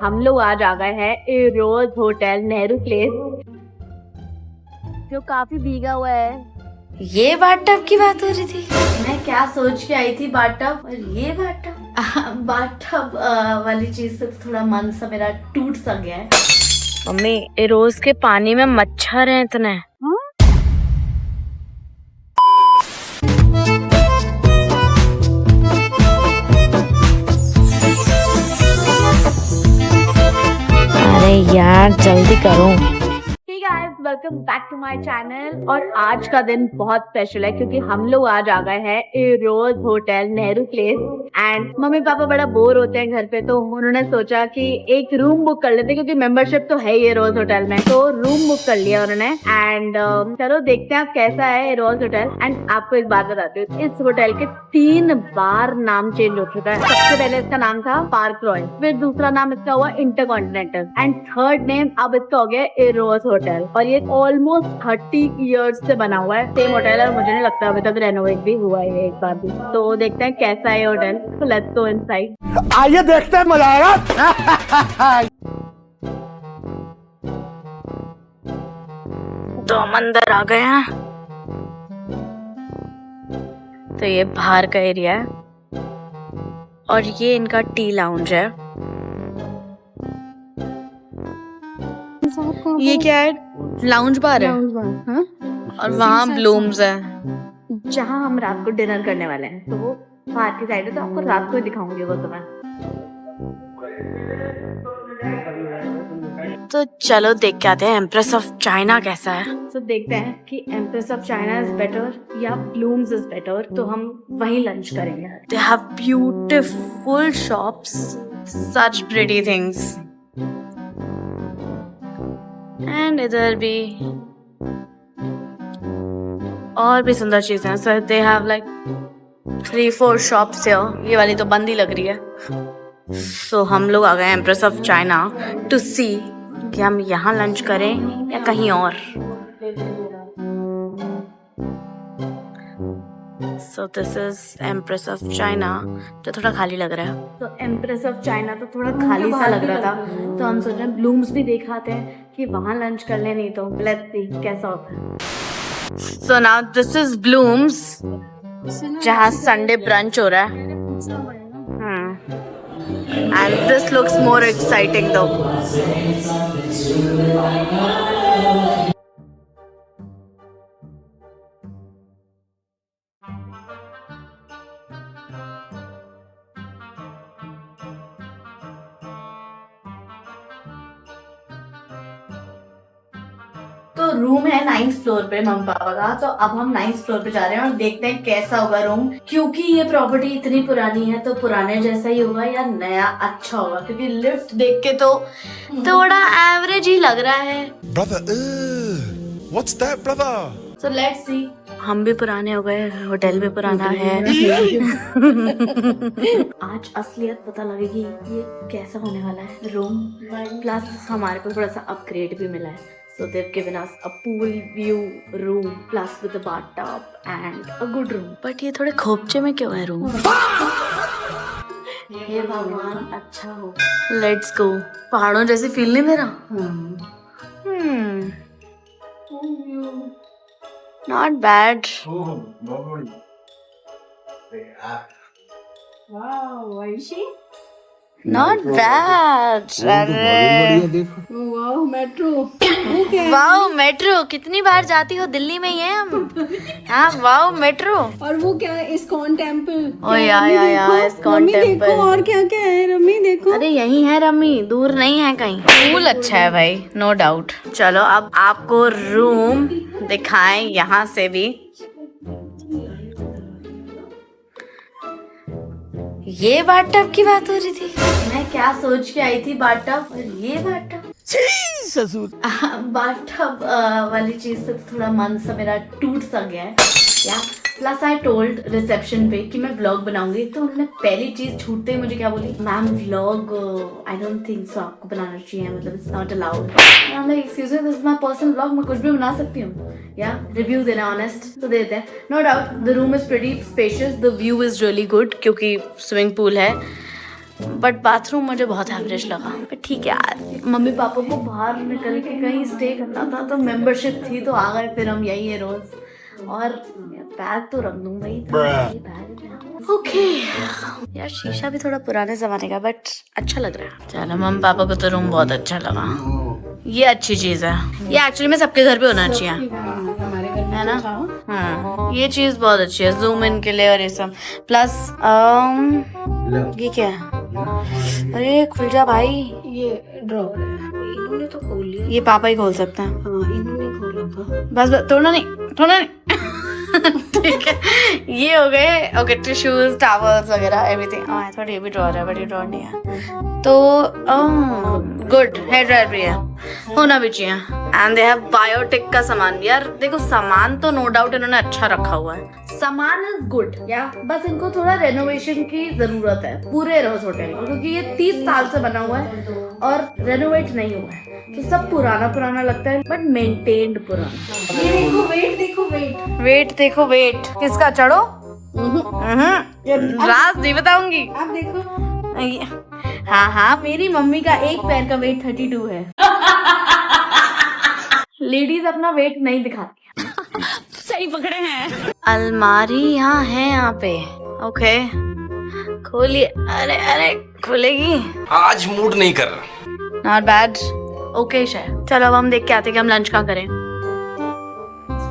हम लोग आज आ गए हैं a Rose Hotel Nehru place, जो काफी भीगा हुआ है। ये बाथटब की बात हो रही थी। मैं क्या सोच के आई थी बाथटब, और ये बाथटब बाथटब वाली चीज से थोड़ा मन सा मेरा टूट सा गया है। मम्मी ए रोज के पानी में मच्छर हैं इतने। अरे यार जल्दी करो। Welcome back to my channel. और आज का दिन बहुत स्पेशल है क्योंकि हम लोग आज आ गए हैं a Rose Hotel Nehru place. And mummy papa बड़ा बोर होते हैं घर पे, तो उन्होंने सोचा कि एक रूम बुक कर लेते क्योंकि मेंबरशिप तो है ये रोज होटल में, तो रूम बुक कर लिया उन्होंने। एंड चलो देखते हैं आप कैसा है रोज होटल। एंड आपको एक बात बताती हूँ, इस होटल के 3 बार नाम चेंज हो चुका है। सबसे पहले इसका नाम था पार्क रॉयल, फिर दूसरा नाम इसका हुआ इंटरकॉन्टिनेंटल, एंड थर्ड नेम अब इसका हो गया ए रोज होटल। और ये ऑलमोस्ट 30 इयर्स से बना हुआ है सेम होटल, और मुझे नहीं लगता अभी तक रेनोवेट भी हुआ है एक बार भी। तो देखते हैं कैसा है होटल। तो लेट्स गो इनसाइड। आइए देखते हैं, मजा आएगा। तो हम अंदर आ गए हैं। तो ये बाहर का एरिया है और ये इनका टी लाउंज है। ये क्या है? लाउंज बार है। हाँ? और वहाँ ब्लूम्स है। जहाँ हम रात को डिनर करने वाले हैं, तो वो बाहर की साइड है, तो आपको रात को ही दिखाऊंगी वो तुम्हें। तो चलो देख के आते हैं एम्प्रेस ऑफ चाइना कैसा है। तो देखते हैं कि empress of China is better या ब्लूम्स इज बेटर, तो हम वहीं लंच करेंगे। They have beautiful shops, such pretty things. And इधर भी और भी सुंदर चीजें हैं। So they have like 3-4 shops here. ये वाली तो बंद ही लग रही है। So हम लोग आ गए empress of China to see कि हम यहाँ लंच करें या कहीं और। So this is Empress of China, जो थोड़ा खाली लग रहा है। तो एम्प्रेस ऑफ चाइना तो थोड़ा खाली सा लग रहा था, तो हम सोच रहे हैं ब्लूम्स भी दिखाते हैं कि वहाँ लंच कर ले, नहीं तो लेट्स सी कैसा होता है। So now this is Blooms, जहाँ संडे ब्रंच हो रहा है। And this looks more exciting though. तो रूम है 9th फ्लोर पे मम्मी पापा का, तो अब हम 9th फ्लोर पे जा रहे हैं और देखते हैं कैसा होगा रूम। क्योंकि ये प्रॉपर्टी इतनी पुरानी है, तो पुराने जैसा ही होगा या नया अच्छा होगा, क्योंकि लिफ्ट देख के तो थोड़ा एवरेज ही लग रहा है। Brother, what's that, brother? So let's see. हम भी पुराने हो गए, होटल भी पुराना है। आज असलियत पता लगेगी ये कैसा होने वाला है रूम। प्लस हमारे को थोड़ा सा अपग्रेड भी मिला है। So they've given us a pool view room plus with a bathtub and a good room. But ये थोड़े खोपचे में क्यों है रूम? हे भगवान, अच्छा हो। Let's go. पहाड़ों जैसी फील नहीं दे रहा? Not bad. Wow, Aishi? Not bad. Wow, metro. Wow metro, कितनी बार जाती हो? दिल्ली में ही है हम। हाँ वाओ मेट्रो। और वो क्या है, इस्कॉन टेम्पल। ओ या इस्कॉन टेम्पल। देखो और क्या क्या है रमी, देखो। अरे यही है रमी, दूर नहीं है कहीं। पूल अच्छा है भाई, नो डाउट। चलो अब आपको रूम दिखाएं यहाँ से भी। ये बाथटब की बात हो रही थी। मैं क्या सोच के आई थी बाथटब, और ये बाथटब बाथटब वाली चीज से थोड़ा मन सा मेरा टूट सा गया है। या प्लस आई टोल्ड रिसेप्शन पे कि मैं व्लॉग बनाऊंगी, तो उन्होंने पहली चीज छूटते ही मुझे क्या बोली, ma'am vlog I don't think so आपको बनाना चाहिए, मतलब it's not allowed. I am like excuse me, this is my personal vlog, मैं कुछ भी बना सकती हूँ। या रिव्यू देना ऑनेस्ट तो देते हैं। No doubt the room is pretty spacious, the view is really good क्योंकि स्विमिंग पूल है। बट बाथरूम मुझे बहुत एवरेज लगा, बट ठीक है यार। मम्मी पापा को बाहर निकल के कहीं स्टे करना था तो मेंबरशिप थी तो आ गए, फिर हम यही है रोज। और बैग तो रख दूंगा ही, ओके यार। शीशा भी थोड़ा पुराने जमाने का बट अच्छा लग रहा है। चलो मम्मी पापा को तो रूम बहुत अच्छा लगा, ये अच्छी चीज है। ये एक्चुअली में सबके घर पे होना चाहिए, हमारे घर में है ना? था। हाँ, ये चीज बहुत अच्छी है जूम इन के लिए और ये सब। प्लस ये क्या है? अरे खुल जा भाई, ये ड्रॉवर है, इन्होंने तो खोल लिया। ये पापा ही खोल सकते हैं। हाँ, इन्होंने खोला था। बस तोड़ना नहीं ठीक है, ये हो गए। ओके, टिश्यूज, टॉवल्स वगैरह एवरीथिंग। हाँ थोड़ी ये भी ड्रॉर है बट ये ड्रॉर नहीं है तो गुड। हेयर ड्रायर भी है, होना भी चाहिए। एंड दे हैव बायोटिक का सामान। यार देखो सामान तो नो डाउट इन्होंने अच्छा रखा हुआ है, सामान इज गुड या बस इनको थोड़ा रेनोवेशन की जरूरत है पूरे रोज होटल को, क्योंकि ये 30 साल से बना हुआ है और रेनोवेट नहीं हुआ है तो सब पुराना पुराना लगता है बट मेंटेन्ड पुराना। ये देखो वेट, देखो वेट। वेट देखो, वेट किसका? चढ़ो। राज नहीं बताऊंगी। आप देखो। हाँ मेरी मम्मी का एक पैर का वेट 32 है। लेडीज अपना वेट नहीं दिखाती। सही पकड़े हैं। अलमारी यहाँ है यहाँ पे। ओके खोलिए। अरे खुलेगी। आज मूड नहीं कर रहा। Not bad. ओके शायद। चलो अब हम देख के आते कि हम लंच कहाँ करें।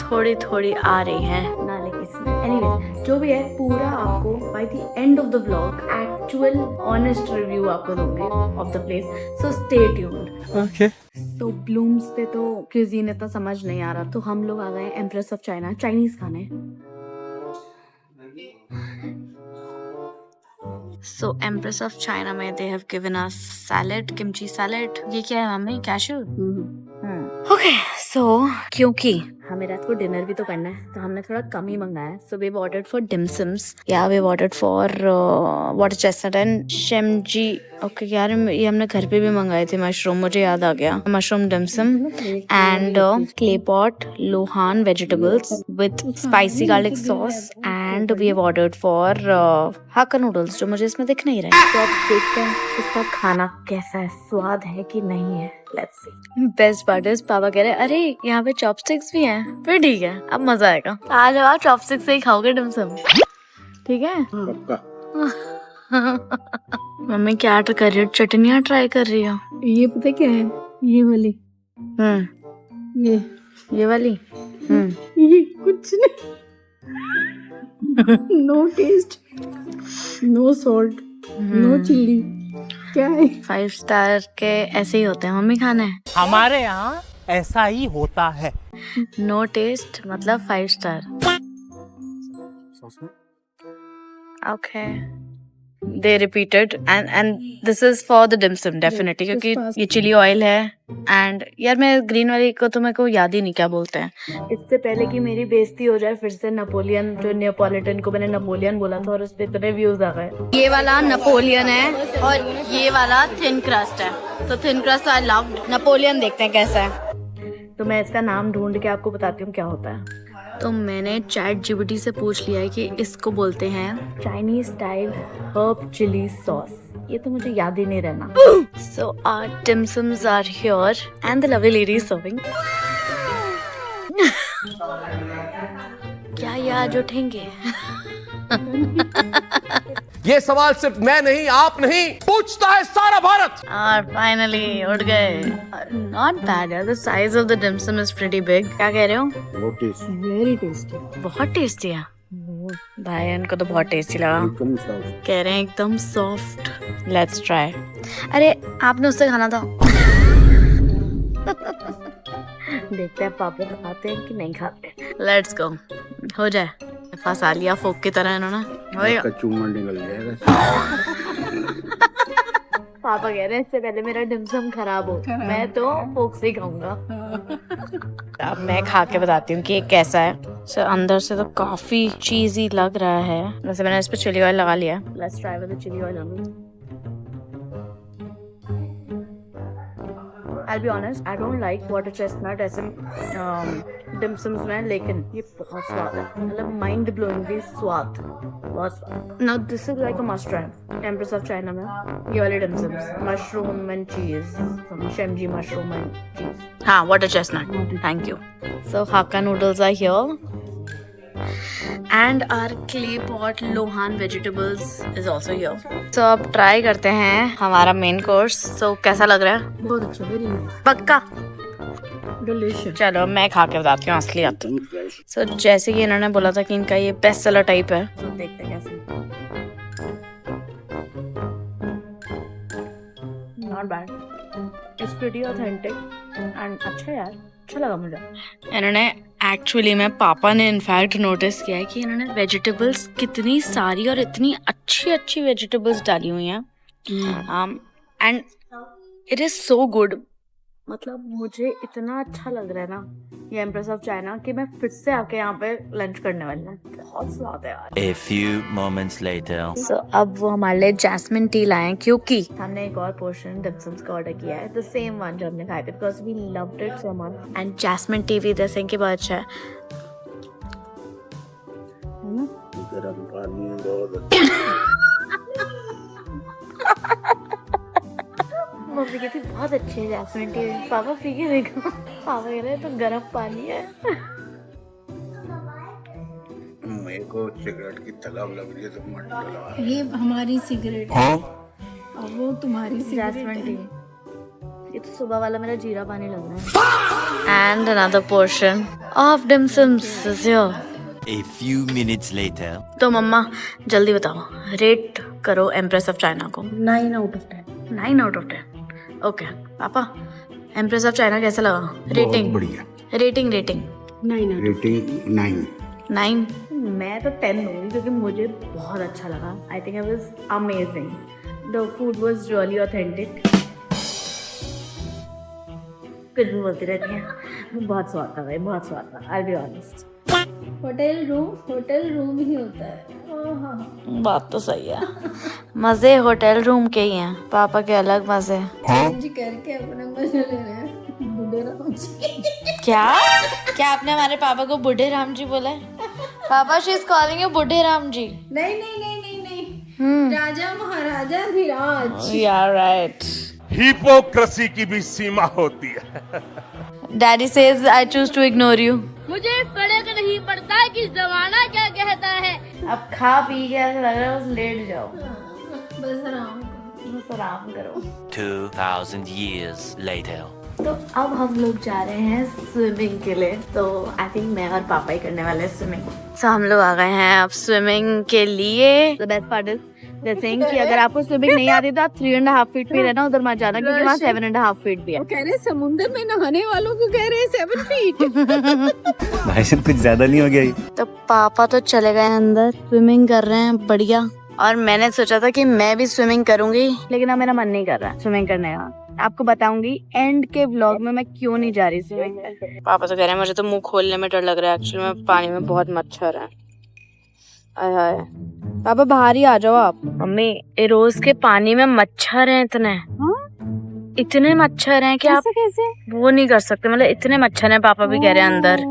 थोड़ी थोड़ी आ रही है नाले की स्मेल। एनीवेज जो भी है पूरा आपको by the end of the vlog actual honest review आपको दूंगी of the place, so stay tuned. Okay. तो ब्लूम्स पे तो क्यूजीन इतना समझ नहीं आ रहा तो हम लोग आ गए एम्प्रेस ऑफ चाइना, चाइनीज खाने। So Empress of China में they have given us salad, kimchi salad। ये क्या है मम्मी? कैशू। ओके सो क्योंकि हमें रात को डिनर भी तो करना है तो हमने थोड़ा कम ही मंगाया। So we ordered for dimsums, या we ordered for water chestnut and शेमजी। ओके यार ये हमने घर पे भी मंगाए थे मशरूम, मुझे याद आ गया। Mushroom dim sum and clay pot lohan vegetables with spicy garlic sauce and we have ordered for hakka noodles जो मुझे इसमें दिख नहीं रहे। तो अब देखते हैं इसका खाना कैसा है, स्वाद है कि नहीं है। Let's see. Best part is पापा कह रहे अरे यहाँ पे चॉपस्टिक्स भी हैं। फिर ठीक है अब मजा आएगा। आज आप चॉपस्टिक से ही खाओगे डिमसम, ठीक है? मम्मी क्या कर रही हो? चटनियाँ ट्राई कर रही हो? ये पता क्या है? ये वाली। ये वाली। ये कुछ नहीं। No taste, no salt, no chilli. क्या है? 5 स्टार के ऐसे ही होते हैं मम्मी खाने। हमारे यहाँ ऐसा ही होता है। नो टेस्ट मतलब 5 star. Okay they repeated and this is for the dim sum definitely क्योंकि ये चिली ऑयल है। एंड यार मैं ग्रीन वाली को तो मेरे को याद ही नहीं क्या बोलते हैं। इससे पहले कि मेरी बेइज्जती हो जाए फिर से, नेपोलियन जो नेपोलिटन को मैंने नेपोलियन बोला था और उस पे इतने व्यूज आ गए। ये वाला नेपोलियन है और ये वाला थिन क्रस्ट है। तो thin crust I love. Napoleon देखते हैं कैसा है। तो मैं इसका नाम ढूंढ के आपको बताती हूँ क्या होता है। तो मैंने चैट जीपीटी से पूछ लिया है कि इसको बोलते हैं Chinese style herb chilli sauce. ये तो मुझे याद ही नहीं रहना। So our dim sums are here and the lovely lady is serving। क्या ये आज उठेंगे? ये सवाल सिर्फ मैं नहीं, आप नहीं, पूछता है सारा भारत। और फाइनली उठ गए। नॉट बैड यार, the size of the dim sum is pretty big। क्या कह रहे हो? Very tasty. बहुत टेस्टी है भाई, उनको तो बहुत टेस्टी लगा। कह रहे हैं एकदम सॉफ्ट। Let's try. अरे आपने उससे खाना था। देखते हैं पापा खाते हैं कि नहीं खाते। Let's go. हो जाए। फंसा लिया फोक की तरह इन्होंने। चूमा निकल जाएगा। पापा कह रहे हैं इससे पहले मेरा डिमसम खराब हो, मैं तो फोक से ही खाऊंगा। अब मैं खा के बताती हूँ कि ये कैसा है। सो अंदर से तो काफी चीजी लग रहा है। वैसे मैंने इस पे चिली ऑयल लगा लिया। Let's try with the chilli oil. I'll be honest, I don't like water chestnut ऐसे dim sums में, लेकिन ये बहुत स्वाद है, मतलब mind blowingly स्वाद, बहुत स्वाद. Now this is like a must try. Empress of China में ये वाले dim sums, mushroom and cheese, Shemji mushroom and cheese. हाँ, water chestnut. Thank you. So Hakka noodles are here. And our clay pot Lohan vegetables is also here. So अब try करते हैं हमारा main course. So कैसा लग रहा है? बहुत अच्छा, वेरी नाइस, पक्का. डिलीशियस. चलो मैं खा के बताती हूँ असलियत. So जैसे कि इन्होंने बोला था कि इनका ये बेस्ट सेलर टाइप है, तो देखते हैं कैसे. Not bad. It's pretty authentic and अच्छा यार, अच्छा लगा मुझे. इन्होंने एक्चुअली में पापा ने इनफैक्ट नोटिस किया है कि इन्होंने वेजिटेबल्स कितनी सारी और इतनी अच्छी अच्छी वेजिटेबल्स डाली हुई हैं. And it is so good. मतलब मुझे इतना अच्छा लग रहा है ना ये एम्प्रेस ऑफ चाइना कि मैं फिर से आके यहाँ पे लंच करने वाली हूँ. बहुत स्वाद है यार. A few moments later. So, अब वो हमारे लिए जैस्मिन टी लाए क्योंकि हमने एक और पोर्शन डिप्सम्स का ऑर्डर किया है, द सेम वन जो हमने खाया था, because we loved it so much. And jasmine tea भी जैसे कि बहुत अच्छा है. गर्म पानी बहुत अच्छा। मम्मी कहती बहुत अच्छी है जैस्मिन टी. पापा पी के देखो. पापा कह रहे तो गर्म पानी है. मेरे को सिगरेट की तलब लग रही है तो मत डला. ये हमारी सिगरेट है और वो तुम्हारी जैस्मिन सिगरेट टी. है. ये तो सुबह वाला मेरा जीरा पानी लग रहा है. And another portion of dim sums is here. A few minutes later. तो मम्मा जल्दी बताओ, रेट करो एम्प्रेस ऑफ चाइना को. 9 out of 10. 9 out of 10. Okay पापा, एम्प्रेस ऑफ चाइना कैसा लगा? रेटिंग बढ़िया. Rating 9 out. रेटिंग 9. 9. मैं तो 10 दूंगी क्योंकि मुझे बहुत अच्छा लगा. I think it was amazing. The food was really authentic. कुछ भी बोलती रहती है. बहुत स्वाद था भाई, बहुत स्वाद था. आई बी ऑनेस्ट. होटल रूम ही होता है. बात तो सही है. मजे होटल रूम के ही हैं, पापा के अलग मजे. जी करके अपना मजा ले रहे हैं. बूढ़े राम जी. क्या क्या आपने हमारे पापा को बूढ़े राम जी बोला है? पापा शी इज कॉलिंग यू बूढ़े राम जी. नहीं. राजा महाराजा धीराज. यार राइट. हिपोक्रेसी की भी सीमा होती है. Daddy says I choose to ignore you. मुझे फर्क नहीं पड़ता कि जमाना क्या कहता है. अब खा पी के ऐसा लग रहा है बस लेट जाओ, बस बस आराम करो. 2000 years later. तो अब हम लोग जा रहे हैं स्विमिंग के लिए. तो आई थिंक मैं और पापा ही करने वाले हैं स्विमिंग. तो हम लोग आ गए हैं अब स्विमिंग के लिए. द बेस्ट पार्ट इज जैसे कि अगर आपको स्विमिंग नहीं आती तो आप 3.5 फीट पे रहना, उधर मत जाना क्योंकि वहाँ 7.5 फीट भी है. वो कह रहे समुद्र में नहाने वालों को कह रहे 7 फीट. भाई साहब कुछ ज्यादा नहीं हो गया ये? तो पापा तो चले गए अंदर, स्विमिंग कर रहे हैं बढ़िया. और मैंने सोचा था कि मैं भी स्विमिंग करूंगी, लेकिन अब मेरा मन नहीं कर रहा स्विमिंग करने का. आपको बताऊंगी एंड के व्लॉग में मैं क्यों नहीं जा रही स्विमिंग करने. पापा तो कह रहे हैं मुझे तो मुंह खोलने में डर लग रहा है. एक्चुअली में पानी में बहुत मच्छर है. आय हाय पापा बाहर ही आ जाओ आप. मम्मी ये रोज के पानी में मच्छर हैं इतने. इतने मच्छर हैं कि आप कैसे वो नहीं कर सकते. मतलब इतने मच्छर हैं, पापा भी कह रहे हैं अंदर.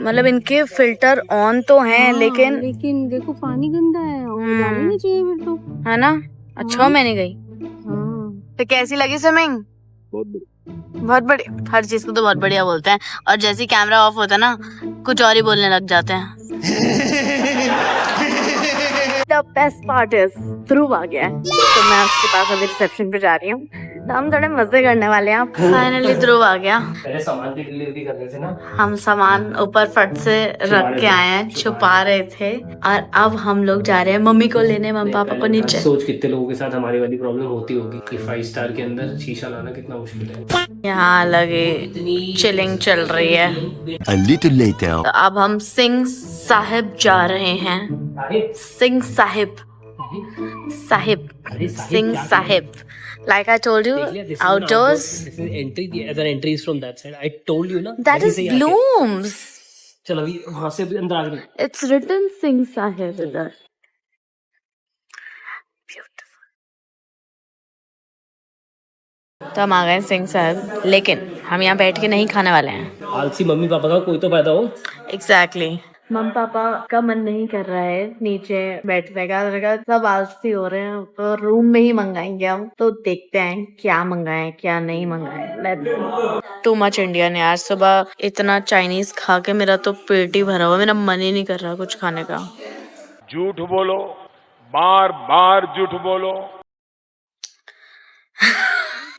मतलब इनके फिल्टर ऑन तो हैं लेकिन देखो पानी गंदा है. जाना नहीं चाहिए फिर तो, है ना. अच्छा मैं नहीं गई. तो कैसी लगी स्विमिंग? बहुत बढ़िया. हर चीज को तो बहुत बढ़िया बोलते हैं और जैसे ही कैमरा ऑफ होता है ना कुछ और ही बोलने लग जाते हैं. The best part is ध्रुव आ गया है तो मैं उसके पास अभी रिसेप्शन पे जा रही हूँ. तो हम थोड़े मजे करने वाले हैं. फाइनली ध्रुव आ गया. पहले सामान की डिलीवरी करने से ना हम सामान ऊपर फट से रख के आए हैं, छुपा रहे थे. और अब हम लोग जा रहे हैं मम्मी को लेने, मम्मी पापा को नीचे. सोच कितने लोगों के साथ हमारी वाली प्रॉब्लम होती होगी कि 5 स्टार के अंदर शीशा लाना कितना मुश्किल है. यहाँ लगे चिलिंग चल रही है. A little later. तो अब हम सिंह साहिब जा रहे हैं. Singh Sahib Sahib Singh Sahib. Like I told you, outdoors. This is entry. The other entry is from that side. I told you ना. That is Blooms. चल अभी वहाँ से अभी अंदर आ गए. It's written Singh Sahib इधर. तो हम आ गए सिंह साहब, लेकिन हम यहाँ बैठ के नहीं खाने वाले हैं। आलसी मम्मी पापा का कोई तो फायदा हो। एग्जैक्टली। मम्मी पापा का मन नहीं कर रहा है नीचे बैठने का, सब आलसी हो रहे हैं, तो रूम में ही मंगाएंगे हम। तो देखते हैं क्या मंगाएं क्या नहीं मंगाएं। Let's see. Too much Indian यार, सुबह इतना चाइनीज खा के मेरा तो पेट ही भरा हुआ, मेरा मन ही नहीं कर रहा कुछ खाने का। झूठ बोलो, बार बार झूठ बोलो।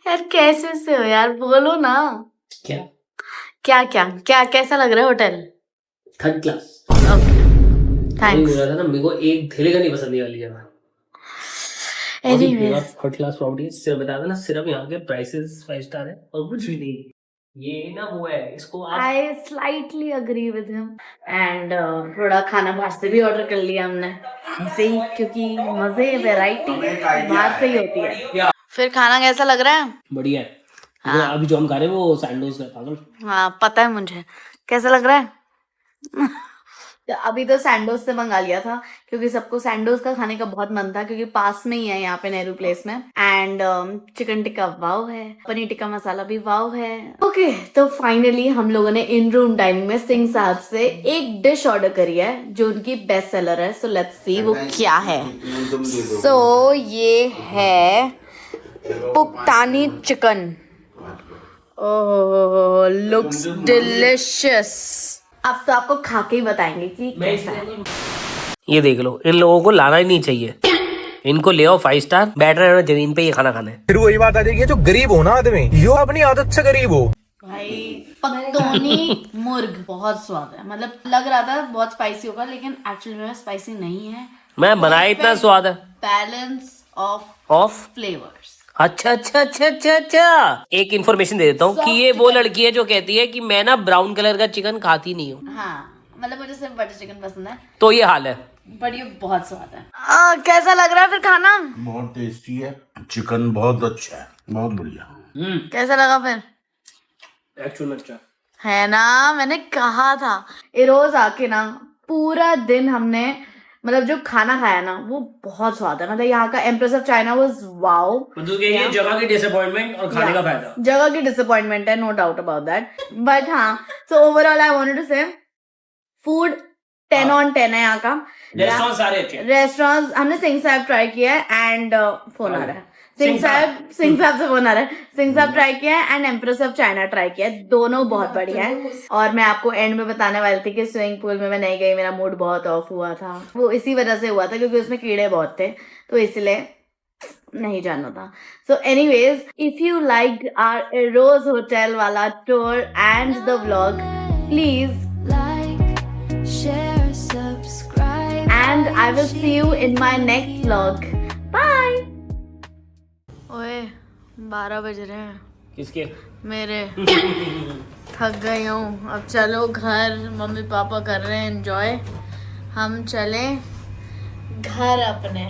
यार कैसे से हो यार, बोलो ना। क्या क्या क्या क्या कैसा लग रहा है होटल? Third class. ओके वही थैंक्स। बोला था ना, मेरे को एक ठेले का नहीं पसंद ये वाली जगह। एनीवेज थर्ड क्लास प्रॉपर्टी सिर्फ बता देना, सिर्फ यहाँ के प्राइसेस 5 स्टार है और कुछ भी नहीं। ये ना वो है, इसको आप I slightly agree with him. And थोड़ा खाना बाहर से भी ऑर्डर कर लिया हमने, ऐसे ही, क्योंकि मजे वैरायटी बाहर से ही होती है। फिर खाना कैसा लग रहा है? बढ़िया है। हाँ। अभी जो हम खा रहे हैं वो सैंडोज का पागल। हाँ पता है मुझे। कैसा लग रहा है? अभी तो सैंडोज से मंगा लिया था, क्योंकि सबको सैंडोज का खाने का बहुत मन था, क्योंकि पास में ही है यहाँ पे नेहरू प्लेस में। एंड चिकन टिक्का वाव है, पनीर टिक्का मसाला भी वाव है। ओके तो फाइनली हम लोगों ने इन रूम डाइनिंग में सिंह साहब से एक डिश ऑर्डर करी है जो उनकी बेस्ट सेलर है। सो लेट्स सी वो क्या है। सो ये है पुक्तानी चिकन। ओह लुक्स डिलिशियस। अब तो आपको खा के ही बताएंगे कि कैसा है। ये देख लो, इन लोगों को लाना ही नहीं चाहिए। इनको ले आओ 5 स्टार, बैठ रहे हो जमीन पे ये खाना खाने। फिर वही बात आ जाएगी, जो गरीब हो ना आदमी, यो अपनी आदत से गरीब हो। भाई पक्तौनी मुर्ग बहुत स्वाद है, मतलब लग रहा था बहुत स्पाइसी होगा, लेकिन एक्चुअली में स्पाइसी नहीं है। मैं बनाया इतना स्वाद है। Balance of of flavours. अच्छा अच्छा अच्छा अच्छा अच्छा, एक इन्फॉर्मेशन दे देता हूँ कि ये वो लड़की है जो कहती है कि मैं ना ब्राउन कलर का चिकन खाती नहीं हूँ। हाँ मतलब मुझे सिर्फ बटर चिकन पसंद है, तो ये हाल है। बट ये बहुत स्वाद है। कैसा लग रहा है फिर खाना? बहुत टेस्टी है, चिकन बहुत अच्छा है, बहुत बढ़िया। कैसा लगा फिर? एक्चुअल में अच्छा है ना, मैंने कहा था। ये रोज आके ना पूरा दिन हमने मतलब जो खाना खाया ना वो बहुत स्वाद है। मतलब यहाँ का empress of China was wow. मतलब कि ये जगह की डिसअपॉइंटमेंट और खाने का फायदा। जगह की डिसअपॉइंटमेंट है, no doubt about that, but हाँ so overall I wanted to say food 10 on 10 है यहाँ का। रेस्टोरेंट सारे अच्छे हैं। रेस्टोरेंट हमने सिंह साहब ट्राई किया है एंड फोन आ रहा है सिंह साहब से फोन आ रहा है। सिंह साहब ट्राई किया है and empress of China try किया है, दोनों बहुत बढ़िया है। और मैं आपको एंड में बताने वाली थी कि स्विमिंग पूल में मैं नहीं गई, मेरा मूड बहुत ऑफ हुआ था। वो इसी वजह से हुआ था क्योंकि उसमें कीड़े बहुत थे, तो इसलिए नहीं जाना था। So anyways if you like our Rose hotel वाला tour and the vlog, please and I will see you in my next vlog. Bye. ओए 12 बज रहे हैं किसके? मेरे। थक गई हूँ, अब चलो घर। मम्मी पापा कर रहे हैं एंजॉय, हम चले घर अपने।